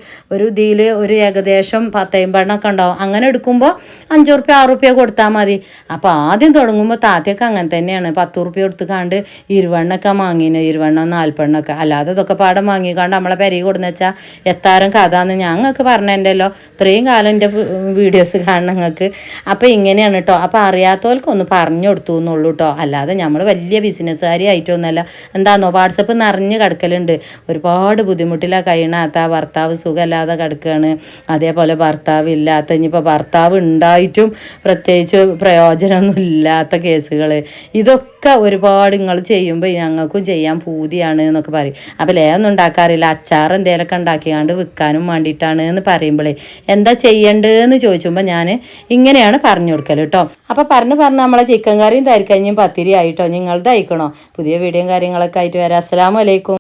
ഇതിൽ ഒരു ഏകദേശം 10-50 ഉണ്ടാവും. അങ്ങനെ എടുക്കുമ്പോൾ 5 റുപ്യ 6 റുപ്യ കൊടുത്താൽ മതി. അപ്പോൾ ആദ്യം തുടങ്ങുമ്പോൾ താത്തയൊക്കെ അങ്ങനെ തന്നെയാണ്. 10 റുപ്യ കൊടുത്തുകാണ്ട് 20 വാങ്ങിന്, 20 40 അല്ലാതെ ഇതൊക്കെ പാടം വാങ്ങിക്കാണ്ട് നമ്മളെ പെരയിൽ കൊടുന്ന് വെച്ചാൽ എത്താരം കഥ എന്ന് ഞങ്ങൾക്ക് പറഞ്ഞല്ലോ. ഇത്രയും കാലം എൻ്റെ വീഡിയോസ് കാണണം നിങ്ങൾക്ക്. അപ്പോൾ ഇങ്ങനെയാണ് കേട്ടോ. അപ്പോൾ അറിയാത്തവർക്കൊന്ന് പറഞ്ഞു കൊടുത്തു എന്നുള്ളൂ കേട്ടോ. അല്ലാതെ നമ്മൾ വലിയ ബിസിനസ്സുകാരി ആയിട്ടൊന്നുമല്ല. എന്താണെന്നോ, വാട്സപ്പ് നിറഞ്ഞ് കിടക്കലുണ്ട്. ഒരുപാട് ബുദ്ധിമുട്ടിലാണ് കഴിയണാത്ത ഭർത്താവ് സുഖമല്ലാതെ കിടക്കുകയാണ്. അതേപോലെ ഭർത്താവ് ഇല്ലാത്ത, ഇനിയിപ്പോൾ ഭർത്താവ് ഉണ്ടായിട്ടും പ്രത്യേകിച്ച് പ്രയോജനമൊന്നും ഇല്ലാത്ത കേസുകൾ. ഇതൊക്കെ ഒരുപാട് നിങ്ങൾ ചെയ്യുമ്പോൾ ഞങ്ങൾക്കും ചെയ്യാൻ പൂതിയാണ് എന്നൊക്കെ പറയും. അപ്പോൾ ലേയൊന്നും ഉണ്ടാക്കാറില്ല, അച്ചാർ എന്തെങ്കിലുമൊക്കെ ഉണ്ടാക്കിയാണ്ട് വിൽക്കാനും വേണ്ടിയിട്ടാണ് എന്ന് പറയുമ്പോഴേ എന്താ ചെയ്യേണ്ടതെന്ന് ചോദിച്ചുമ്പോൾ ഞാൻ ഇങ്ങനെയാണ് പറഞ്ഞു കൊടുക്കൽ കേട്ടോ. അപ്പോൾ പറഞ്ഞ് നമ്മളെ ചിക്കൻ കറിയും തരിക്കഞ്ഞും പത്തിരി ആയിട്ടോ. നിങ്ങളുടെ അയക്കണോ. പുതിയ വീഡിയോയും കാര്യങ്ങളൊക്കെ ആയിട്ട് വരാം. അസ്സലാമു അലൈക്കും.